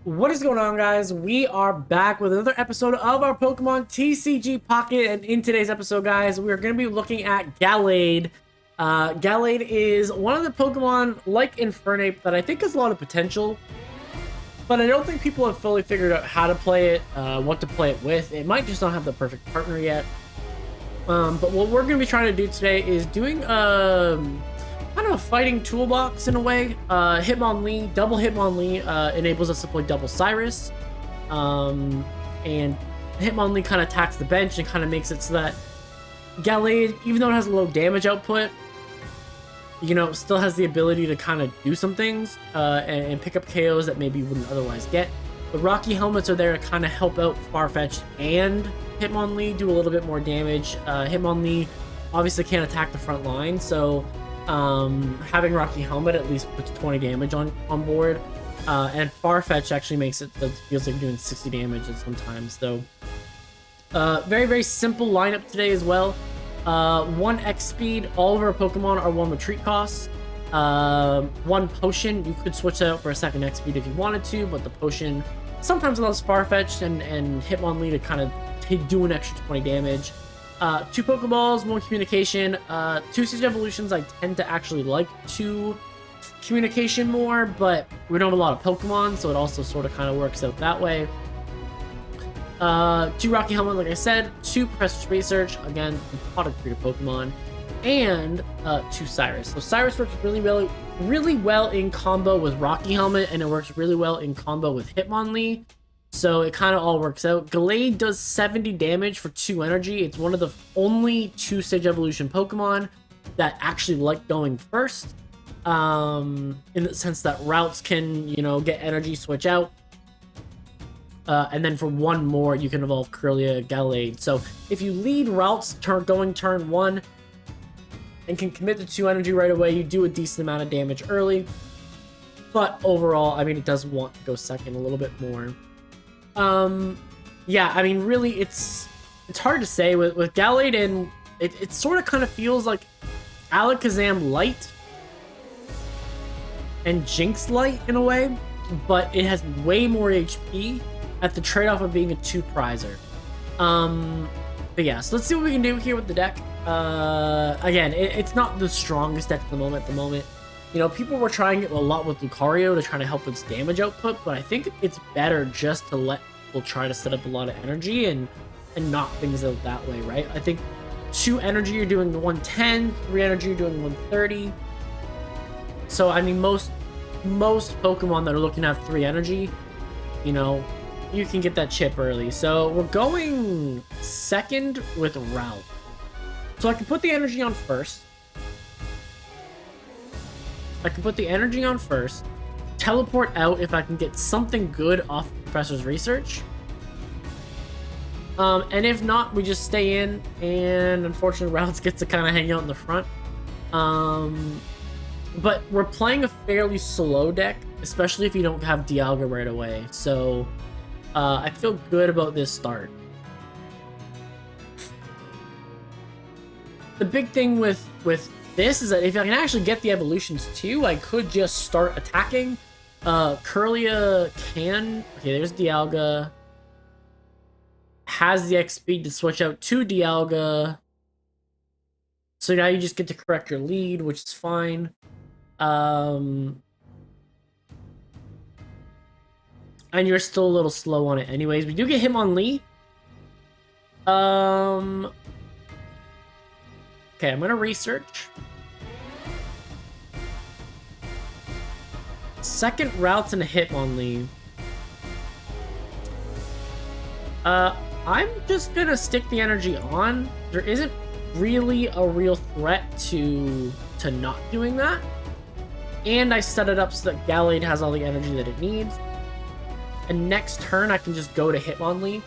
What is going on, guys? We are back with another episode of our Pokemon TCG Pocket, and in today's episode, guys, we are going to be looking at Gallade. Gallade is one of the Pokemon, like Infernape, that I think has a lot of potential, but I don't think people have fully figured out how to play it, what to play it with. It might just not have the perfect partner yet. But what we're going to be trying to do today is doing kind of a fighting toolbox in a way. Hitmonlee, double Hitmonlee enables us to play double Cyrus. And Hitmonlee kind of attacks the bench and kind of makes it so that Gallade, even though it has a low damage output, you know, still has the ability to kind of do some things and pick up KOs that maybe you wouldn't otherwise get. The Rocky Helmets are there to kind of help out Farfetch'd and Hitmonlee do a little bit more damage. Hitmonlee obviously can't attack the front line, so having Rocky Helmet at least puts 20 damage on board, and Farfetch actually makes it so it feels like doing 60 damage sometimes. So very simple lineup today as well. 1 X speed, all of our Pokemon are 1 retreat costs. 1 potion, you could switch that out for a 2nd X speed if you wanted to, but the potion sometimes allows Farfetch'd and Hitmonlee to kind of do an extra 20 damage. 2 Pokeballs, 1 communication, 2 Stage Evolutions. I tend to actually like 2 communication more, but we don't have a lot of Pokemon, so it also sort of kind of works out that way. 2 Rocky Helmet, like I said, 2 Professor's Research, again, pot of creative Pokemon, and 2 Cyrus. So Cyrus works really well in combo with Rocky Helmet, and it works really well in combo with Hitmonlee. So it kind of all works out. Gallade does 70 damage for 2 energy. It's one of the only 2 Stage Evolution Pokemon that actually like going first. In the sense that routes can, you know, get energy, switch out. And then for 1 more, you can evolve Kirlia Gallade. So if you lead routes going turn 1 and can commit to 2 energy right away, you do a decent amount of damage early. But overall, I mean, it does want to go second a little bit more. Yeah, I mean, really, it's hard to say with Gallade, and it sort of kind of feels like Alakazam Light and Jinx Light in a way, but it has way more HP at the trade-off of being a 2 prizer. But yeah, so let's see what we can do here with the deck. Again, it's not the strongest deck at the moment. You know, people were trying it a lot with Lucario to try to help its damage output, but I think it's better just to let people try to set up a lot of energy and knock things out that way, right? I think 2 energy, you're doing 110, 3 energy, you're doing 130. So, I mean, most Pokemon that are looking to have 3 energy, you know, you can get that chip early. So, we're going second with Route. So, I can put the energy on first. Teleport out if I can get something good off Professor's Research. And if not, we just stay in, and unfortunately Routes gets to kind of hang out in the front. But we're playing a fairly slow deck, especially if you don't have Dialga right away. So I feel good about this start. The big thing with this is that if I can actually get the evolutions too, I could just start attacking. Kirlia can... Okay, there's Dialga. Has the X speed to switch out to Dialga. So now you just get to correct your lead, which is fine. And you're still a little slow on it anyways. We do get Hitmonlee. Okay, I'm gonna research. 2nd Routes and a Hitmonlee. I'm just gonna stick the energy on. There isn't really a real threat to not doing that. And I set it up so that Gallade has all the energy that it needs. And next turn, I can just go to Hitmonlee.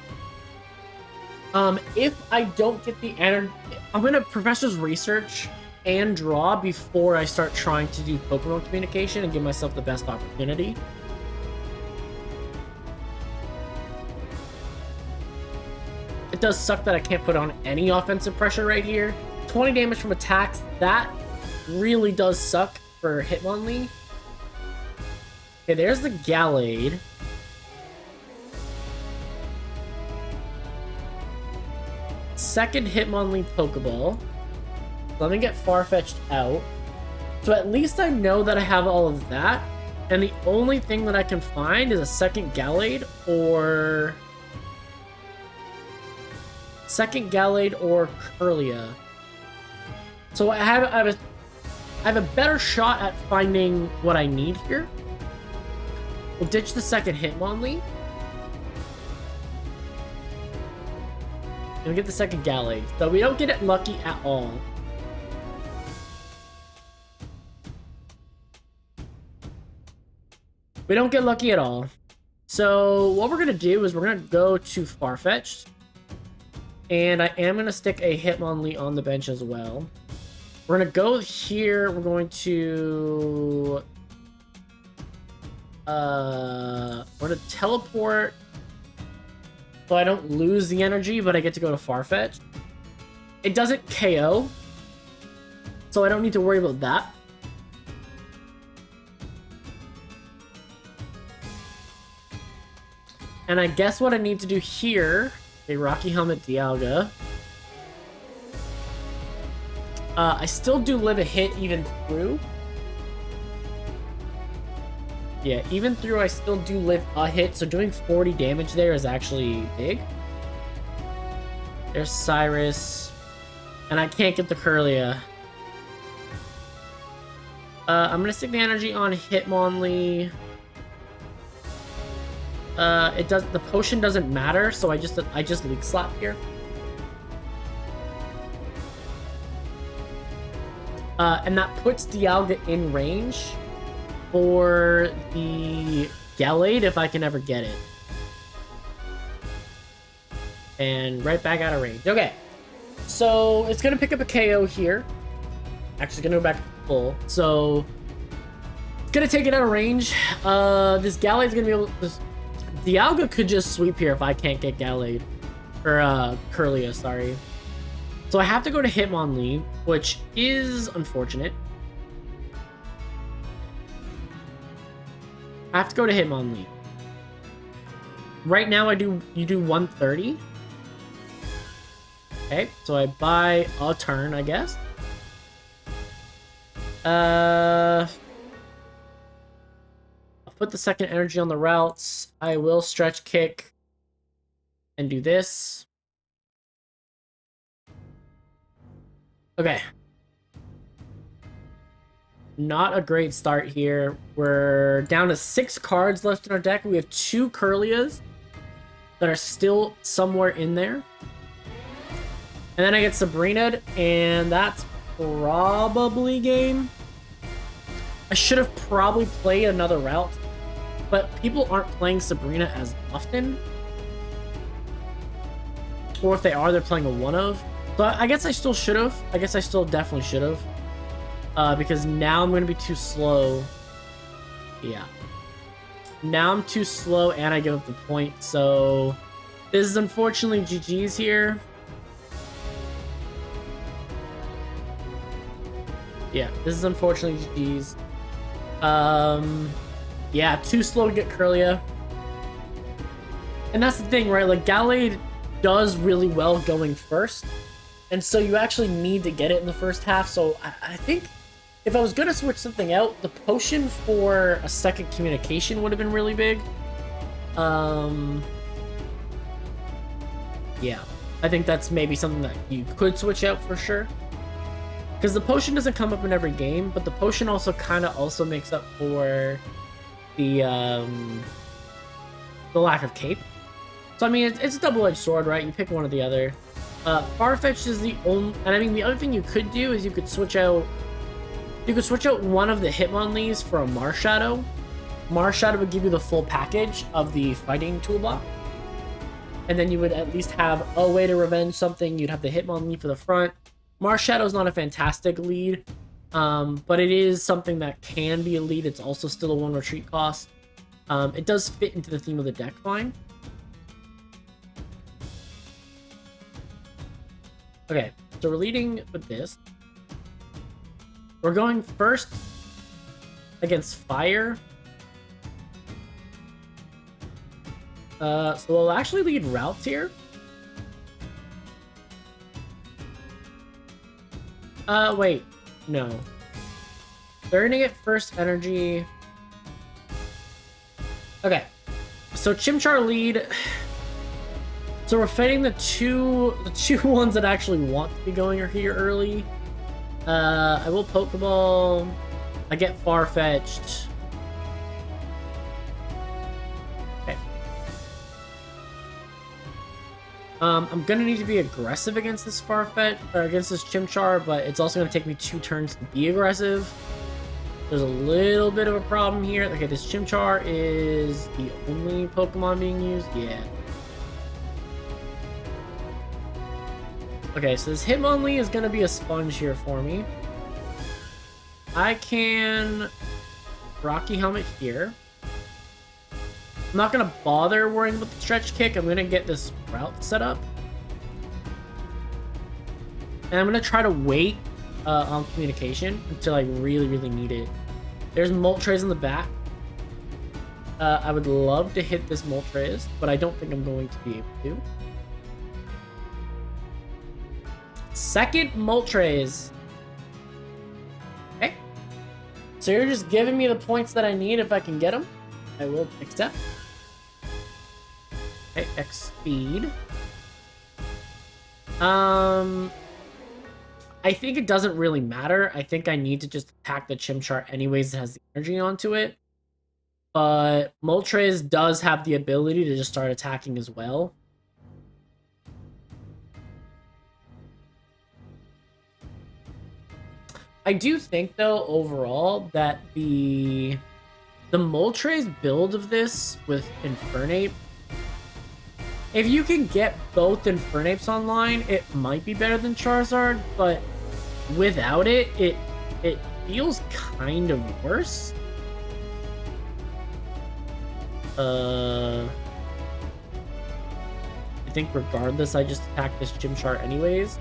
If I don't get the energy, I'm gonna Professor's Research and draw before I start trying to do Pokemon communication and give myself the best opportunity. It does suck that I can't put on any offensive pressure right here. 20 damage from attacks, that really does suck for Hitmonlee. Okay, there's the Gallade. second Hitmonlee Pokeball. Let me get Farfetch'd out. So at least I know that I have all of that. And the only thing that I can find is a second Gallade or... Second Gallade or Kirlia. So I have a better shot at finding what I need here. We'll ditch the second Hitmonlee. And we get the second Gallade. So we don't get it lucky at all. We don't get lucky at all. So what we're going to do is we're going to go to Farfetch'd. And I am going to stick a Hitmonlee on the bench as well. We're going to go here. We're going to... we're going to teleport. So I don't lose the energy, but I get to go to Farfetch'd. It doesn't KO. So I don't need to worry about that. And I guess what I need to do here, a Rocky Helmet Dialga. I still do live a hit even through. Yeah, even through I still do live a hit, so doing 40 damage there is actually big. There's Cyrus. And I can't get the Kirlia. I'm gonna stick the energy on Hitmonlee. The potion doesn't matter, so I just Leak Slap here. And that puts Dialga in range for the Gallade if I can ever get it. And right back out of range. Okay. So it's gonna pick up a KO here. Actually gonna go back to full. So it's gonna take it out of range. This Gallade's gonna be able to... Dialga could just sweep here if I can't get Gallade. Or, Kirlia, sorry. So I have to go to Hitmonlee, which is unfortunate. I have to go to Hitmonlee. Right now you do 130. Okay, so I buy a turn, I guess. I'll put the second energy on the routes. I will stretch kick and do this. Okay. Not a great start here. We're down to 6 cards left in our deck. We have 2 Kirlias that are still somewhere in there. And then I get Sabrina, and that's probably game. I should have probably played another route, but people aren't playing Sabrina as often. Or if they are, they're playing a one of. But I guess I still should have. I guess I still definitely should have. Because now I'm going to be too slow. Yeah. Now I'm too slow and I give up the point. So this is unfortunately GG's here. Yeah, this is unfortunately GG's. Yeah, too slow to get Kirlia. And that's the thing, right? Like, Gallade does really well going first. And so you actually need to get it in the first half. So I think if I was going to switch something out, the potion for a second communication would have been really big. Yeah, I think that's maybe something that you could switch out for sure. Because the potion doesn't come up in every game, but the potion also kind of also makes up for the lack of cape. So I mean, it's a double-edged sword, right? You pick one or the other. Farfetch'd is the only, and I mean the other thing you could do is you could switch out one of the Hitmonlees for a Marshadow. Marshadow would give you the full package of the fighting toolbox. And then you would at least have a way to revenge something. You'd have the Hitmonlee for the front. Marshadow's not a fantastic lead, but it is something that can be a lead. It's also still a 1 retreat cost. It does fit into the theme of the deck fine. Okay, so we're leading with this. We're going first against Fire. So we'll actually lead routes here. Wait. No. They're gonna get first energy. Okay. So Chimchar lead. So we're fighting the two ones that actually want to be going here early. I will Pokeball. I get Far-Fetched. Okay. I'm gonna need to be aggressive against this Far-Fetched, or against this Chimchar, but it's also gonna take me 2 turns to be aggressive. There's a little bit of a problem here. Okay, this Chimchar is the only Pokemon being used. Yeah. Okay, so this Hitmonlee is gonna be a sponge here for me. I can Rocky Helmet here. I'm not gonna bother worrying with the Stretch Kick. I'm gonna get this route set up. And I'm gonna try to wait on communication until I really, really need it. There's Moltres in the back. I would love to hit this Moltres, but I don't think I'm going to be able to. Second Moltres. Okay. So you're just giving me the points that I need if I can get them. I will accept. Okay, X speed. I think it doesn't really matter. I think I need to just attack the Chimchar anyways. It has the energy onto it. But Moltres does have the ability to just start attacking as well. I do think, though, overall, that the Moltres build of this with Infernape, if you can get both Infernapes online, it might be better than Charizard, but without it, it feels kind of worse. I think regardless, I just attack this Chimchar anyways.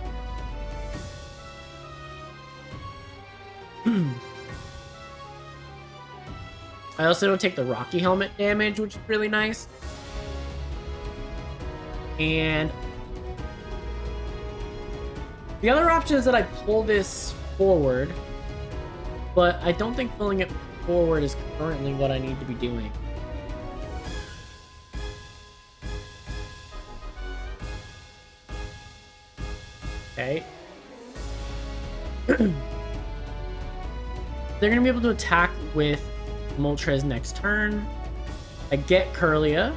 I also don't take the Rocky Helmet damage, which is really nice. And the other option is that I pull this forward, but I don't think pulling it forward is currently what I need to be doing. Okay. They're going to be able to attack with Moltres next turn. I get Curlia.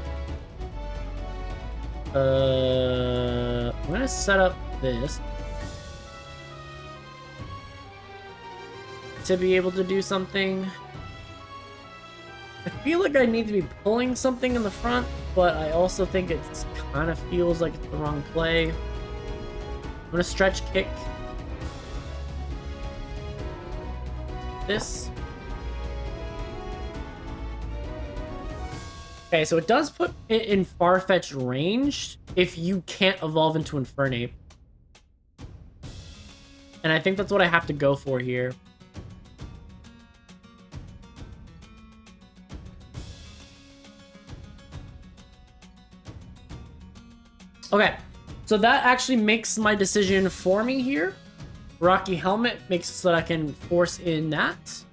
I'm going to set up this to be able to do something. I feel like I need to be pulling something in the front, but I also think it kind of feels like it's the wrong play. I'm going to Stretch Kick this. Okay, so it does put it in far-fetched range if you can't evolve into Infernape. And I think that's what I have to go for here. Okay, so that actually makes my decision for me here. Rocky Helmet makes it so that I can force in that.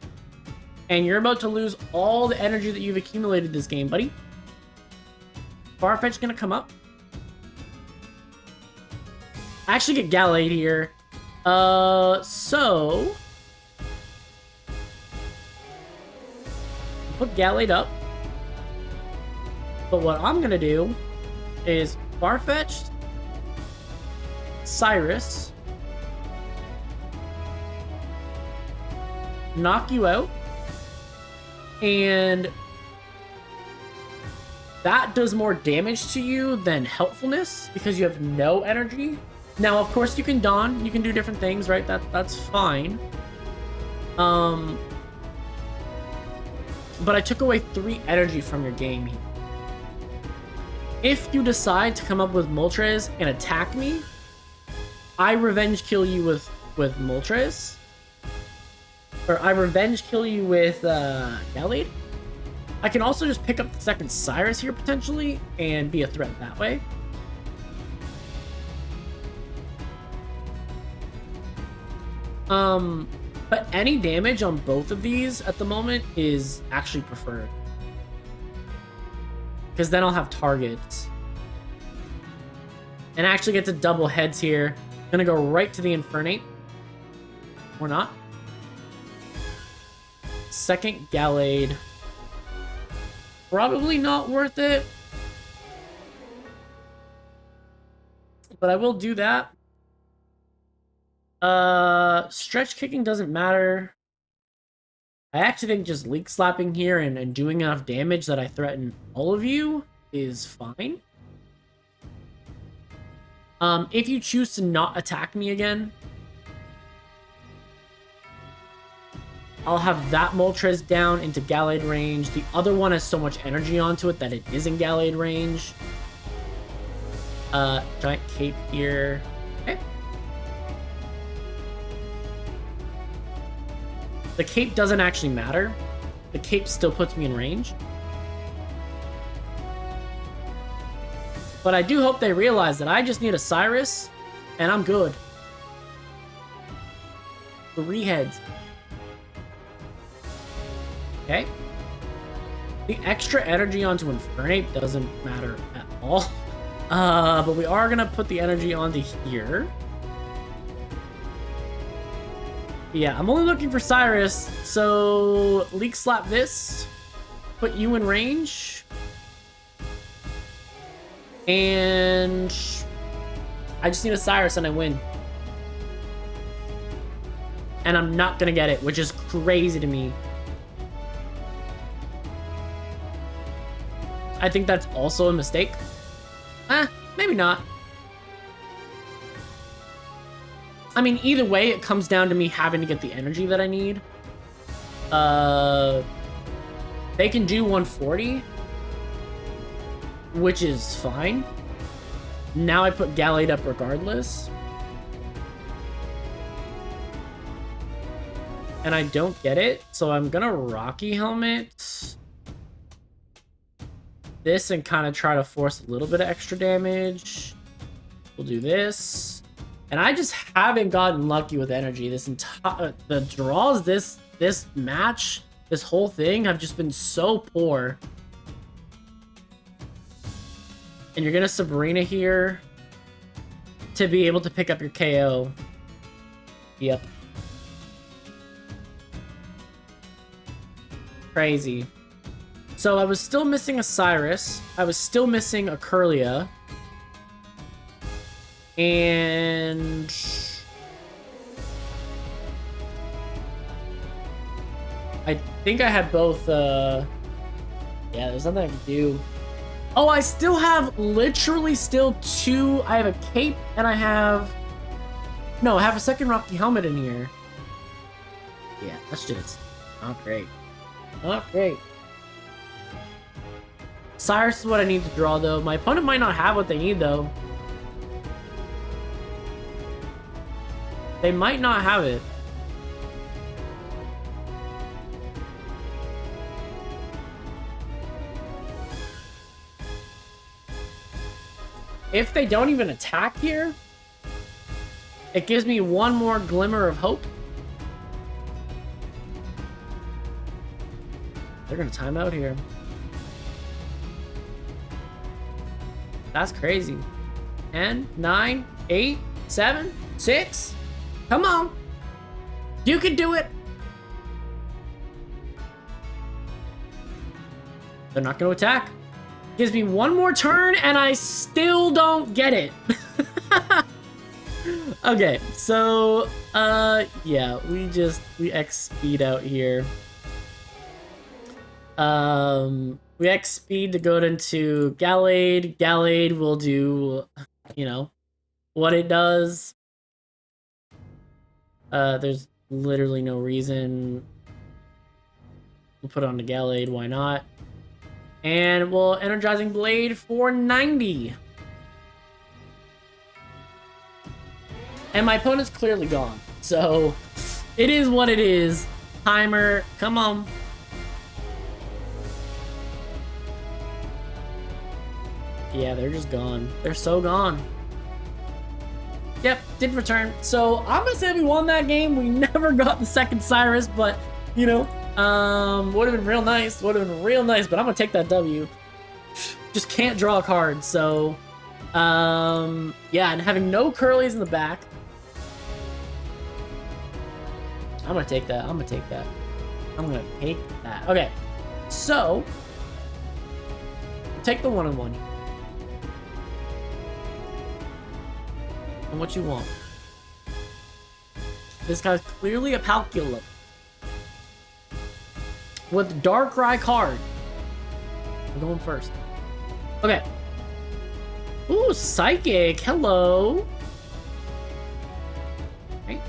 And you're about to lose all the energy that you've accumulated this game, buddy. Farfetch's gonna come up. I actually get Gallade here. So put Gallade up. But what I'm gonna do is Farfetch'd, Cyrus, knock you out, and that does more damage to you than helpfulness because you have no energy. Now, of course, you can Dawn, you can do different things, right? That's fine. But I took away 3 energy from your game here. If you decide to come up with Moltres and attack me, I revenge kill you with Moltres. Or I revenge kill you with Gallade. I can also just pick up the second Cyrus here potentially and be a threat that way. But any damage on both of these at the moment is actually preferred. Because then I'll have targets. And I actually get to double heads here. Gonna go right to the Infernate. Or not. Second Gallade. Probably not worth it. But I will do that. Stretch kicking doesn't matter. I actually think just leak slapping here and doing enough damage that I threaten all of you is fine. If you choose to not attack me again, I'll have that Moltres down into Gallade range. The other one has so much energy onto it that it is in Gallade range. Giant Cape here. Okay. The Cape doesn't actually matter. The Cape still puts me in range. But I do hope they realize that I just need a Cyrus, and I'm good. 3 heads. Okay. The extra energy onto Infernate doesn't matter at all. But we are gonna put the energy onto here. Yeah, I'm only looking for Cyrus, so Leak Slap this, put you in range, and I just need a Cyrus and I win. And I'm not gonna get it, which is crazy to me. I think that's also a mistake. Maybe not. I mean, either way, it comes down to me having to get the energy that I need. They can do 140, which is fine. Now I put Gallade up regardless. And I don't get it, so I'm gonna Rocky Helmet this and kind of try to force a little bit of extra damage. We'll do this. And I just haven't gotten lucky with energy. This entire the draws this match, this whole thing have just been so poor. And you're gonna Sabrina here to be able to pick up your KO. Yep. Crazy. So I was still missing a Cyrus. I was still missing a Curlia. And I think I had both, yeah, there's nothing I can do. Oh, I still have literally still 2. I have a cape and I have, no, I have a second Rocky Helmet in here. Yeah, that's just not great. Not great. Cyrus is what I need to draw, though. My opponent might not have what they need, though. They might not have it. If they don't even attack here, it gives me one more glimmer of hope. They're gonna time out here. That's crazy. 10, 9, 8, 7, 6. Come on. You can do it. They're not going to attack. Gives me one more turn and I still don't get it. Okay, so yeah, we X speed out here. We X speed to go into Gallade. Gallade will do, you know, what it does. There's literally no reason. We'll put it on the Gallade, why not? And we'll Energizing Blade for 90. And my opponent's clearly gone. So, it is what it is. Timer, come on. Yeah, they're just gone. They're so gone. Yep, didn't return. So I'm gonna say we won that game. We never got the second Cyrus, but you know, would have been real nice. Would have been real nice, but I'm gonna take that W. Just can't draw a card, so yeah, and having no curlies in the back. I'm gonna take that. I'm gonna take that. I'm gonna take that. Okay, so take the 1-on-1. And what you want? This guy's clearly a Palculum with Darkrai card. I'm going first. Okay. Ooh, Psychic. Hello. Right.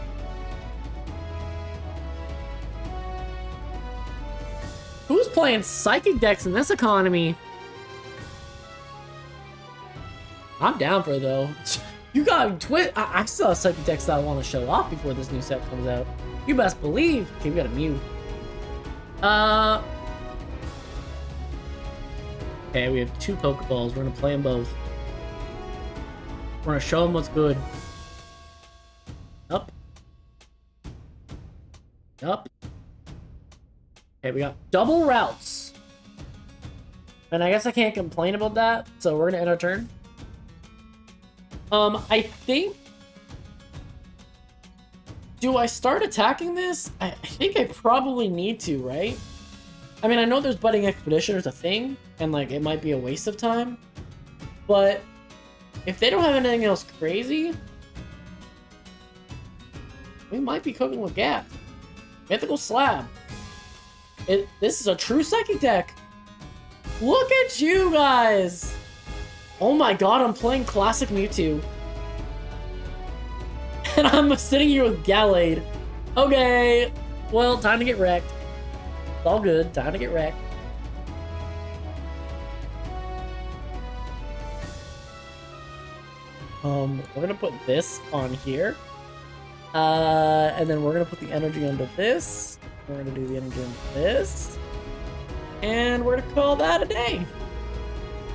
Who's playing Psychic decks in this economy? I'm down for it, though. You got twit. I still have Psychic decks that I want to show off before this new set comes out. You best believe. Okay, we got a Mew. Okay, we have 2 Pokeballs. We're gonna play them both. We're gonna show them what's good. Up. Up. Okay, we got double routes. And I guess I can't complain about that, so we're gonna end our turn. I think... Do I start attacking this? I think I probably need to, right? I mean, I know there's Budding Expeditioner's a thing, and, like, it might be a waste of time. But if they don't have anything else crazy, we might be cooking with gas. Mythical Slab. This is a true Psychic deck. Look at you guys! Oh my god, I'm playing Classic Mewtwo. And I'm sitting here with Gallade. Okay, well, time to get wrecked. It's all good, time to get wrecked. We're gonna put this on here. And then we're gonna put the energy under this. We're gonna do the energy under this. And we're gonna call that a day.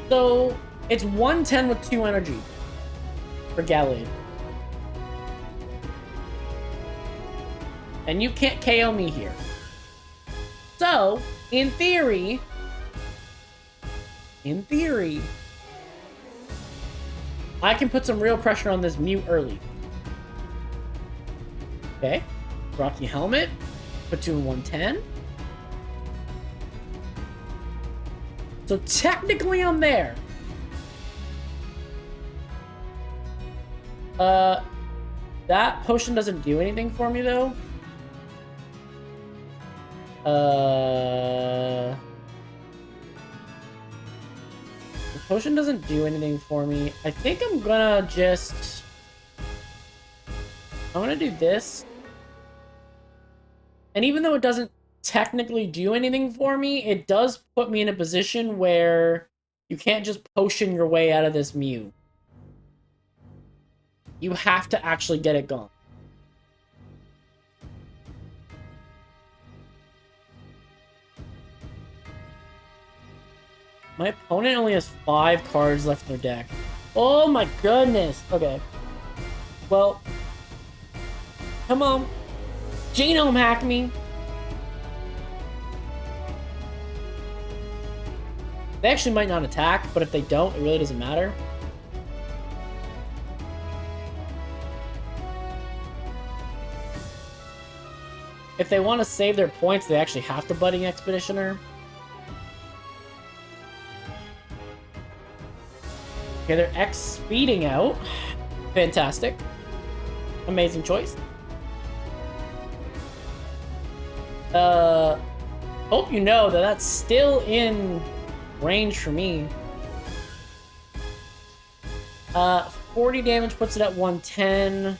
So, it's 110 with 2 energy for Gallade. And you can't KO me here. So, in theory, I can put some real pressure on this Mew early. Okay. Rocky Helmet. Put 2 in 110. So technically I'm there. That potion doesn't do anything for me though. The potion doesn't do anything for me. I think I'm gonna just... I'm gonna do this. And even though it doesn't technically do anything for me, it does put me in a position where you can't just potion your way out of this Mew. You have to actually get it gone. My opponent only has 5 cards left in their deck. Oh my goodness. Okay. Well. Come on. Genome hack me. They actually might not attack, but if they don't, it really doesn't matter. If they want to save their points, they actually have to Budding Expeditioner. Okay, they're X-speeding out. Fantastic. Amazing choice. Hope you know that that's still in range for me. 40 damage puts it at 110.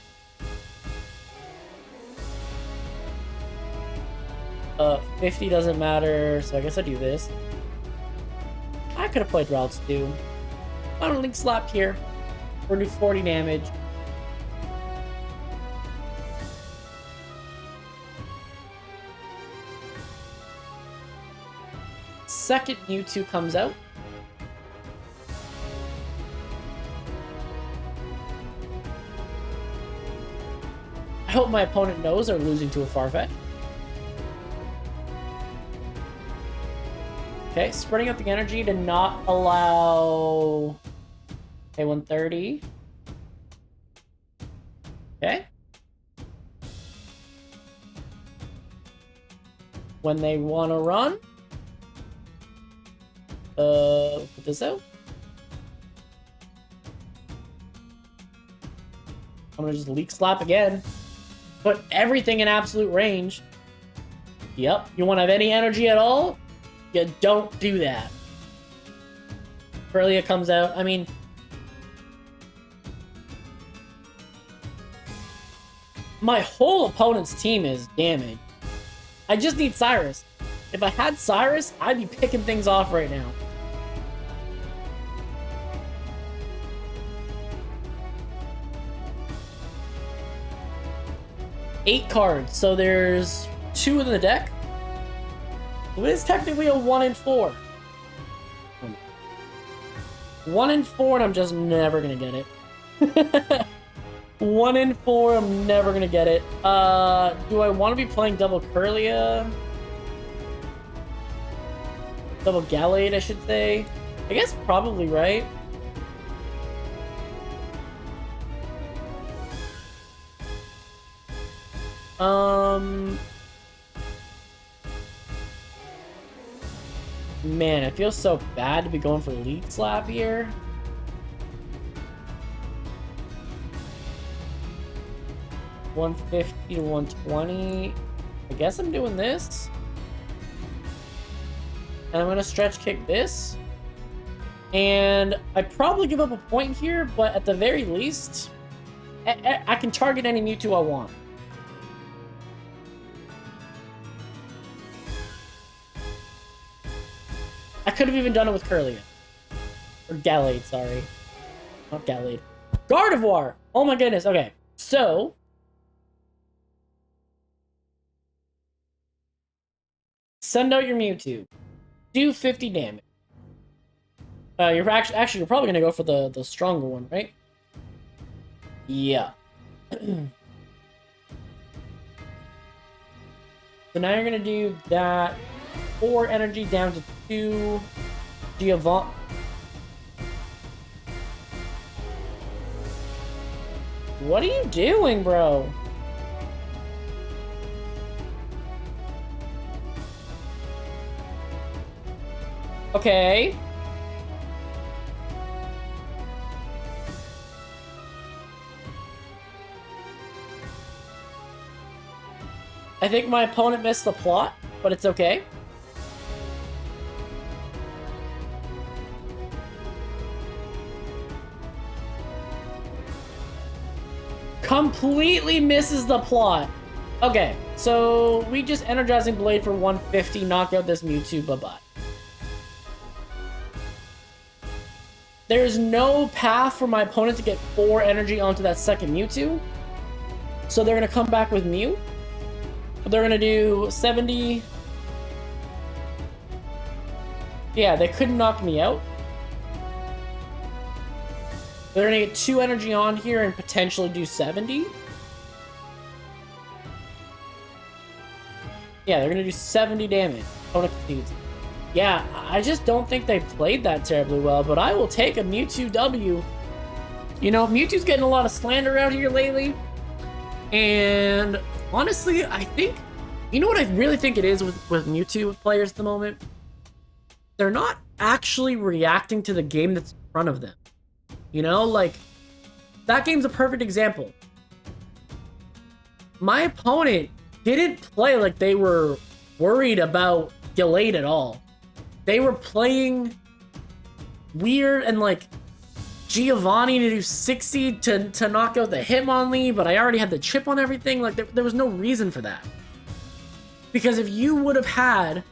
50 doesn't matter, so I guess I do this. I could have played routes too. I don't think slap here. We're gonna do 40 damage. Second Mewtwo comes out. hope my opponent knows they're losing to a Farfetch. Okay, spreading out the energy to not allow... Okay, 130. Okay. When they want to run, put this out. I'm gonna just leak slap again. Put everything in absolute range. Yep. You want to have any energy at all? You don't do that. Kirlia comes out. I mean, my whole opponent's team is damaged. I just need Cyrus. If I had Cyrus, I'd be picking things off right now. Eight cards, so there's 2 in the deck. It is technically a 1 in 4. 1 in 4, and I'm just never gonna get it. 1 in 4, I'm never gonna get it. Do I want to be playing double Kirlia? Double Gallade, I should say. I guess probably, right? Man, it feels so bad to be going for Lead Slap here. $150 to $120. I guess I'm doing this. And I'm gonna stretch kick this. And I probably give up a point here, but at the very least, I can target any Mewtwo I want. I could have even done it with Kirlia. Or Gallade, sorry. Not Gallade. Gardevoir! Oh my goodness, okay. So... send out your Mewtwo. Do 50 damage. You're actually you're probably gonna go for the stronger one, right? Yeah. So now you're gonna do that 4 energy down to 2. Giovanni. What are you doing, bro? Okay. I think my opponent missed the plot, but it's okay. Completely misses the plot. Okay, so we just Energizing Blade for 150, knock out this Mewtwo, bye-bye. There's no path for my opponent to get 4 energy onto that second Mewtwo. So they're going to come back with Mew. They're going to do 70. Yeah, they couldn't knock me out. They're going to get 2 energy on here and potentially do 70. Yeah, they're going to do 70 damage. Opponent concedes. Yeah, I just don't think they played that terribly well, but I will take a Mewtwo W. You know, Mewtwo's getting a lot of slander out here lately. And honestly, I think... You know what I really think it is with Mewtwo players at the moment? They're not actually reacting to the game that's in front of them. You know, like... That game's a perfect example. My opponent didn't play like they were worried about Gallade at all. They were playing weird and like Giovanni to do 60 to knock out the Hitmonlee, but I already had the chip on everything. Like there was no reason for that. Because if you would have had,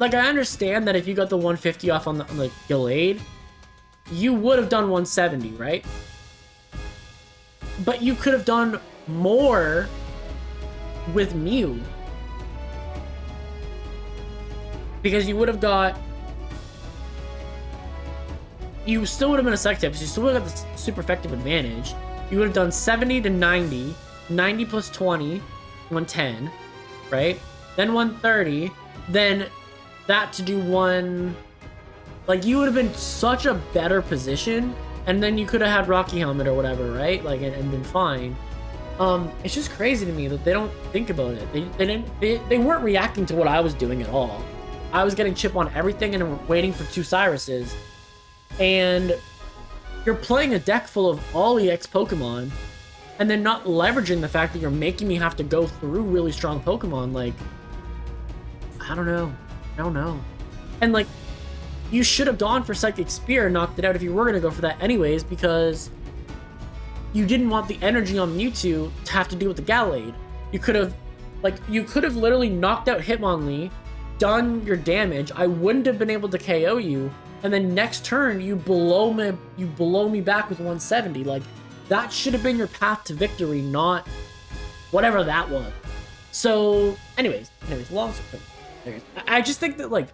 like, I understand that if you got the 150 off on the Gallade, you would have done 170, right? But you could have done more with Mew. Because you would have got... You still would have been a Second type, so you still would have got the super effective advantage. you would have done 70 to 90, 90 plus 20, 110, right? Then 130, then that to do one, like you would have been such a better position, and then you could have had Rocky Helmet or whatever, right? Like, and been fine. It's just crazy to me that they don't think about it. They weren't reacting to what I was doing at all. I was getting chip on everything and waiting for 2 Cyruses. And you're playing a deck full of all EX Pokemon, and then not leveraging the fact that you're making me have to go through really strong Pokemon. Like, I don't know. And like, you should have gone for Psychic Spear and knocked it out if you were going to go for that anyways, because you didn't want the energy on Mewtwo to have to deal with the Gallade. You could have literally knocked out Hitmonlee, done your damage. I wouldn't have been able to KO you, and then next turn you blow me back with 170. Like, that should have been your path to victory, not whatever that was. So, anyways, long story. I just think that, like,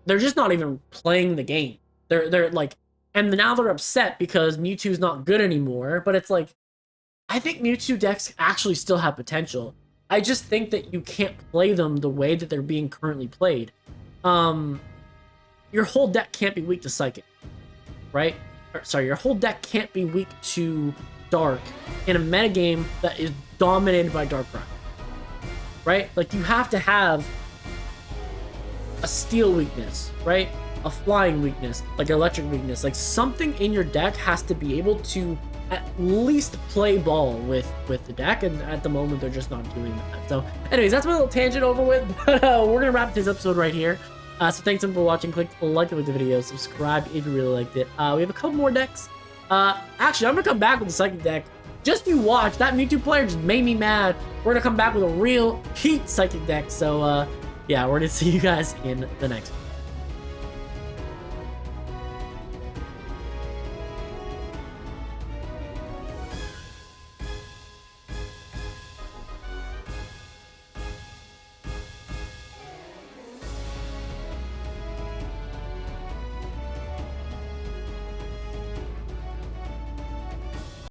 they're just not even playing the game. They're like, and now they're upset because Mewtwo's not good anymore. But it's like, I think Mewtwo decks actually still have potential. I just think that you can't play them the way that they're being currently played. Your whole deck can't be weak to Psychic, right? Sorry, your whole deck can't be weak to Dark in a metagame that is dominated by Darkrai, right? Like, you have to have a Steel weakness, right? A Flying weakness, like Electric weakness. Like, something in your deck has to be able to at least play ball with the deck, and at the moment they're just not doing that. So anyways, that's my little tangent over with, but we're gonna wrap this episode right here. So thanks everyone for watching. Click like the video, subscribe if you really liked it. We have a couple more decks. Actually, I'm gonna come back with the Psychic deck. Just you watch. That Mewtwo player just made me mad. We're gonna come back with a real heat Psychic deck. So yeah, we're gonna see you guys in the next one.